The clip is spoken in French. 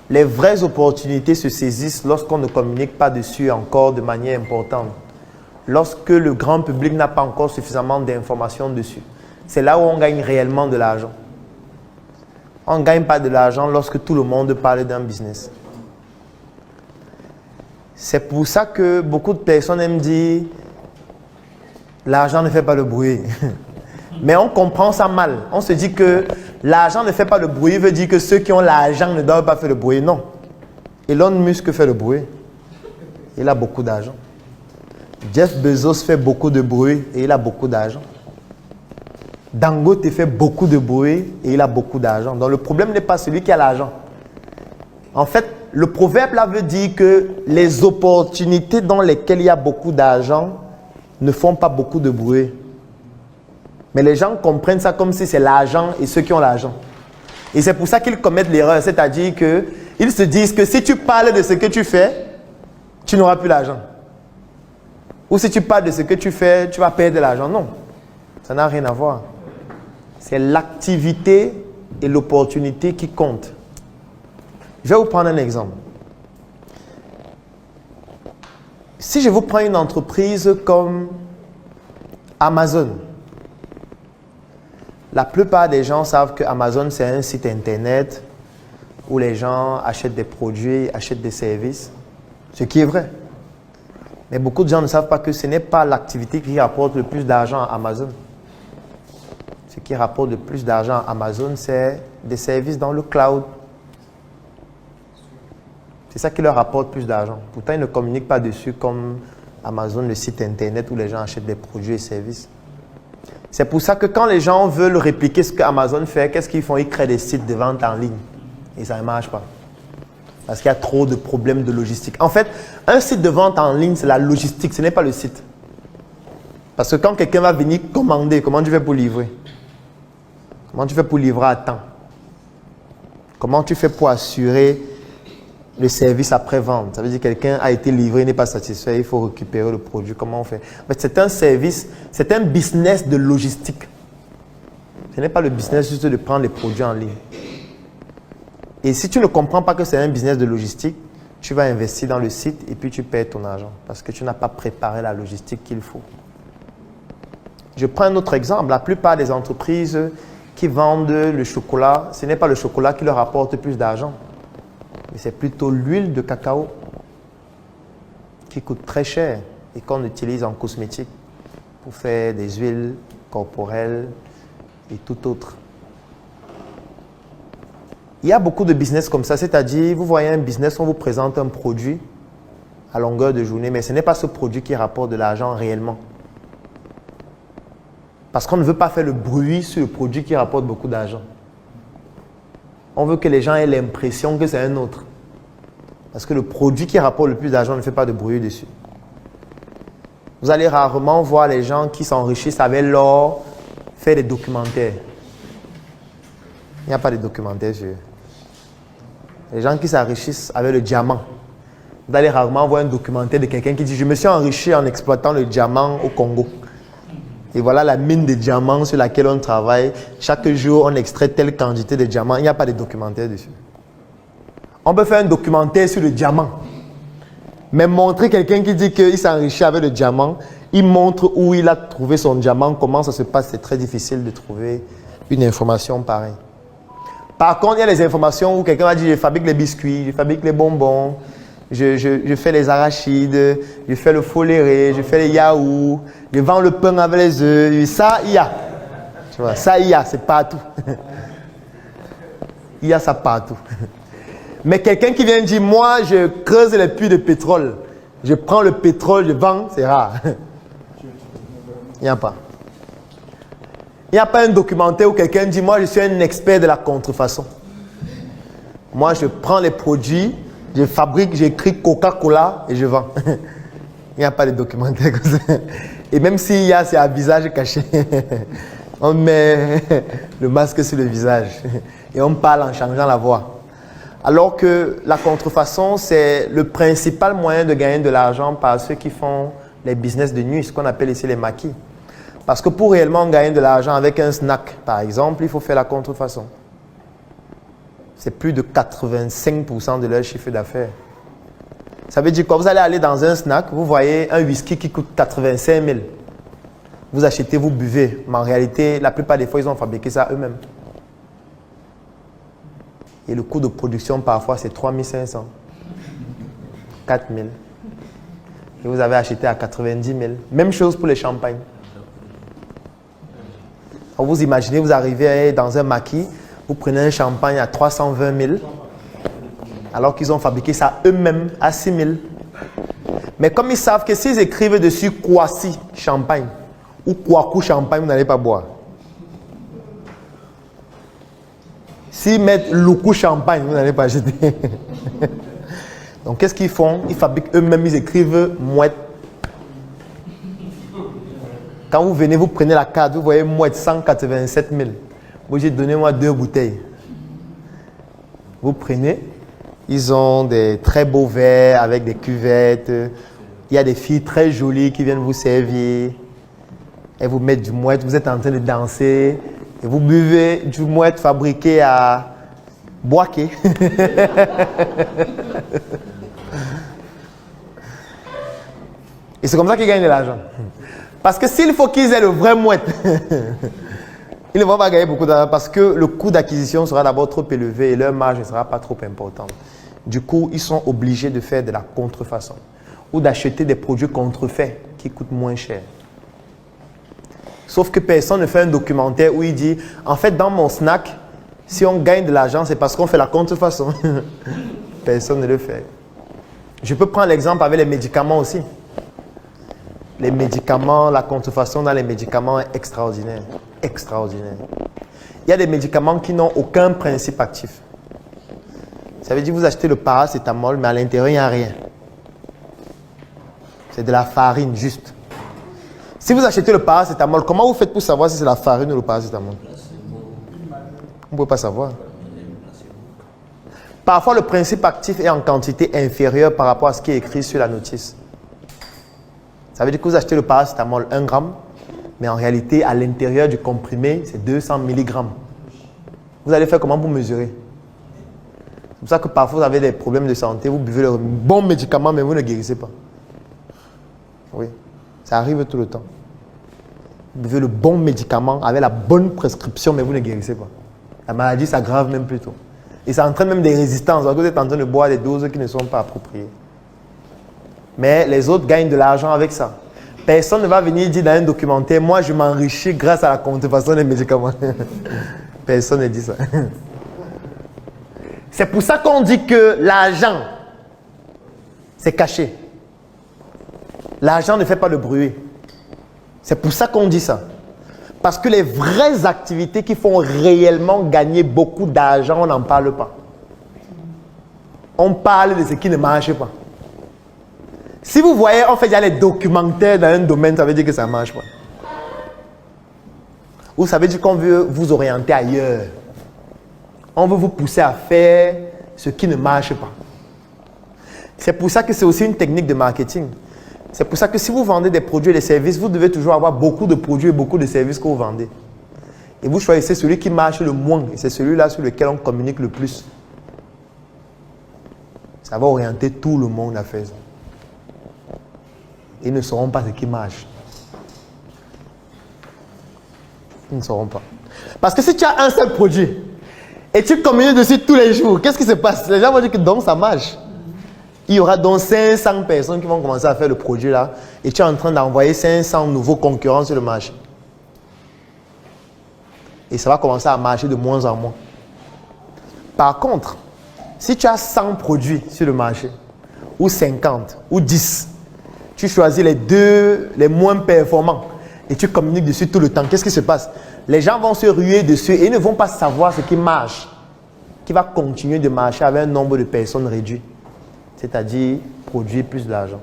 Les vraies opportunités se saisissent lorsqu'on ne communique pas dessus encore de manière importante. Lorsque le grand public n'a pas encore suffisamment d'informations dessus. C'est là où on gagne réellement de l'argent. On ne gagne pas de l'argent lorsque tout le monde parle d'un business. C'est pour ça que beaucoup de personnes aiment dire l'argent ne fait pas le bruit. Mais on comprend ça mal. On se dit que l'argent ne fait pas le bruit, veut dire que ceux qui ont l'argent ne doivent pas faire le bruit. Non. Elon Musk fait le bruit. Il a beaucoup d'argent. Jeff Bezos fait beaucoup de bruit et il a beaucoup d'argent. Dangote fait beaucoup de bruit et il a beaucoup d'argent. Donc le problème n'est pas celui qui a l'argent. En fait, le proverbe là veut dire que les opportunités dans lesquelles il y a beaucoup d'argent ne font pas beaucoup de bruit. Mais les gens comprennent ça comme si c'est l'argent et ceux qui ont l'argent. Et c'est pour ça qu'ils commettent l'erreur. C'est-à-dire qu'ils se disent que si tu parles de ce que tu fais, tu n'auras plus l'argent. Ou si tu parles de ce que tu fais, tu vas perdre de l'argent. Non, ça n'a rien à voir. C'est l'activité et l'opportunité qui comptent. Je vais vous prendre un exemple. Si je vous prends une entreprise comme Amazon, la plupart des gens savent que Amazon, c'est un site internet où les gens achètent des produits, achètent des services, ce qui est vrai. Mais beaucoup de gens ne savent pas que ce n'est pas l'activité qui rapporte le plus d'argent à Amazon. Ce qui rapporte le plus d'argent à Amazon, c'est des services dans le cloud. C'est ça qui leur rapporte plus d'argent. Pourtant, ils ne communiquent pas dessus comme Amazon, le site internet où les gens achètent des produits et services. C'est pour ça que quand les gens veulent répliquer ce qu'Amazon fait, qu'est-ce qu'ils font? Ils créent des sites de vente en ligne. Et ça ne marche pas. Parce qu'il y a trop de problèmes de logistique. En fait, un site de vente en ligne, c'est la logistique, ce n'est pas le site. Parce que quand quelqu'un va venir commander, comment tu fais pour livrer? Comment tu fais pour livrer à temps? Comment tu fais pour assurer le service après-vente? Ça veut dire que quelqu'un a été livré, n'est pas satisfait, il faut récupérer le produit. Comment on fait? C'est un service, c'est un business de logistique. Ce n'est pas le business juste de prendre les produits en ligne. Et si tu ne comprends pas que c'est un business de logistique, tu vas investir dans le site et puis tu perds ton argent parce que tu n'as pas préparé la logistique qu'il faut. Je prends un autre exemple. La plupart des entreprises qui vendent le chocolat, ce n'est pas le chocolat qui leur apporte plus d'argent, mais c'est plutôt l'huile de cacao qui coûte très cher et qu'on utilise en cosmétique pour faire des huiles corporelles et tout autre. Il y a beaucoup de business comme ça, c'est-à-dire, vous voyez un business, on vous présente un produit à longueur de journée, mais ce n'est pas ce produit qui rapporte de l'argent réellement. Parce qu'on ne veut pas faire le bruit sur le produit qui rapporte beaucoup d'argent. On veut que les gens aient l'impression que c'est un autre. Parce que le produit qui rapporte le plus d'argent ne fait pas de bruit dessus. Vous allez rarement voir les gens qui s'enrichissent avec l'or faire des documentaires. Il n'y a pas de documentaire sur eux. Les gens qui s'enrichissent avec le diamant. Vous allez rarement voir un documentaire de quelqu'un qui dit « Je me suis enrichi en exploitant le diamant au Congo. » Et voilà la mine de diamants sur laquelle on travaille. Chaque jour, on extrait telle quantité de diamants. Il n'y a pas de documentaire dessus. On peut faire un documentaire sur le diamant. Mais montrer quelqu'un qui dit qu'il s'est enrichi avec le diamant, il montre où il a trouvé son diamant, comment ça se passe. C'est très difficile de trouver une information pareille. Par contre, il y a les informations où quelqu'un va dire « Je fabrique les biscuits, je fabrique les bonbons, je fais les arachides, je fais le foléré, je fais les yaourts, je vends le pain avec les œufs. » Ça, il y a. Tu vois, ça, il y a, c'est partout. Il y a ça partout. Mais quelqu'un qui vient dire « Moi, je creuse les puits de pétrole, je prends le pétrole, je vends », c'est rare. Il n'y a pas. Il n'y a pas un documentaire où quelqu'un dit « Moi, je suis un expert de la contrefaçon. Moi, je prends les produits, je fabrique, j'écris Coca-Cola et je vends. » Il n'y a pas de documentaire comme ça. Et même s'il y a, c'est à visage caché. On met le masque sur le visage et on parle en changeant la voix. Alors que la contrefaçon, c'est le principal moyen de gagner de l'argent par ceux qui font les business de nuit, ce qu'on appelle ici les maquis. Parce que pour réellement gagner de l'argent avec un snack, par exemple, il faut faire la contrefaçon. C'est plus de 85% de leur chiffre d'affaires. Ça veut dire quoi? Vous allez aller dans un snack, vous voyez un whisky qui coûte 85 000. Vous achetez, vous buvez. Mais en réalité, la plupart des fois, ils ont fabriqué ça eux-mêmes. Et le coût de production, parfois, c'est 3 500, 4 000. Et vous avez acheté à 90 000. Même chose pour les champagnes. Alors vous imaginez, vous arrivez dans un maquis, vous prenez un champagne à 320 000, alors qu'ils ont fabriqué ça eux-mêmes à 6 000. Mais comme ils savent que s'ils écrivent dessus Kwasi champagne ou Kwaku champagne, vous n'allez pas boire. S'ils mettent Loukou champagne, vous n'allez pas acheter. Donc qu'est-ce qu'ils font? Ils fabriquent eux-mêmes, ils écrivent Mouette. Quand vous venez, vous prenez la carte, vous voyez Mouette 187 000. Vous dites, donnez-moi 2 bouteilles. Vous prenez, ils ont des très beaux verres avec des cuvettes. Il y a des filles très jolies qui viennent vous servir. Elles vous mettent du Mouette, vous êtes en train de danser. Et vous buvez du Mouette fabriqué à Boaké. Et c'est comme ça qu'ils gagnent de l'argent. Parce que s'il faut qu'ils aient le vrai Mouette, ils ne vont pas gagner beaucoup d'argent parce que le coût d'acquisition sera d'abord trop élevé et leur marge ne sera pas trop importante. Du coup, ils sont obligés de faire de la contrefaçon ou d'acheter des produits contrefaits qui coûtent moins cher. Sauf que personne ne fait un documentaire où il dit « En fait, dans mon snack, si on gagne de l'argent, c'est parce qu'on fait la contrefaçon. » Personne ne le fait. Je peux prendre l'exemple avec les médicaments aussi. Les médicaments, la contrefaçon dans les médicaments est extraordinaire. Extraordinaire. Il y a des médicaments qui n'ont aucun principe actif. Ça veut dire que vous achetez le paracétamol, mais à l'intérieur, il n'y a rien. C'est de la farine, juste. Si vous achetez le paracétamol, comment vous faites pour savoir si c'est la farine ou le paracétamol? Vous ne pouvez pas savoir. Parfois, le principe actif est en quantité inférieure par rapport à ce qui est écrit sur la notice. Ça veut dire que vous achetez le paracétamol 1 gramme, mais en réalité, à l'intérieur du comprimé, c'est 200 mg. Vous allez faire comment pour mesurer? C'est pour ça que parfois, vous avez des problèmes de santé, vous buvez le bon médicament, mais vous ne guérissez pas. Oui, ça arrive tout le temps. Vous buvez le bon médicament avec la bonne prescription, mais vous ne guérissez pas. La maladie s'aggrave même plus tôt. Et ça entraîne même des résistances. Vous êtes en train de boire des doses qui ne sont pas appropriées. Mais les autres gagnent de l'argent avec ça. Personne ne va venir dire dans un documentaire, moi je m'enrichis grâce à la contrefaçon des médicaments. Personne ne dit ça. C'est pour ça qu'on dit que l'argent, c'est caché. L'argent ne fait pas le bruit. C'est pour ça qu'on dit ça. Parce que les vraies activités qui font réellement gagner beaucoup d'argent, on n'en parle pas. On parle de ce qui ne marche pas. Si vous voyez, on fait déjà les documentaires dans un domaine, ça veut dire que ça ne marche pas. Ou ça veut dire qu'on veut vous orienter ailleurs. On veut vous pousser à faire ce qui ne marche pas. C'est pour ça que c'est aussi une technique de marketing. C'est pour ça que si vous vendez des produits et des services, vous devez toujours avoir beaucoup de produits et beaucoup de services que vous vendez. Et vous choisissez celui qui marche le moins. Et c'est celui-là sur lequel on communique le plus. Ça va orienter tout le monde à faire ça. Ils ne sauront pas ce qui marche. Ils ne sauront pas. Parce que si tu as un seul produit et tu communiques dessus tous les jours, qu'est-ce qui se passe? Les gens vont dire que donc ça marche. Il y aura donc 500 personnes qui vont commencer à faire le produit là et tu es en train d'envoyer 500 nouveaux concurrents sur le marché. Et ça va commencer à marcher de moins en moins. Par contre, si tu as 100 produits sur le marché, ou 50, ou 10, tu choisis les moins performants et tu communiques dessus tout le temps. Qu'est-ce qui se passe? Les gens vont se ruer dessus et ils ne vont pas savoir ce qui marche, qui va continuer de marcher avec un nombre de personnes réduit. C'est-à-dire produire plus d'argent.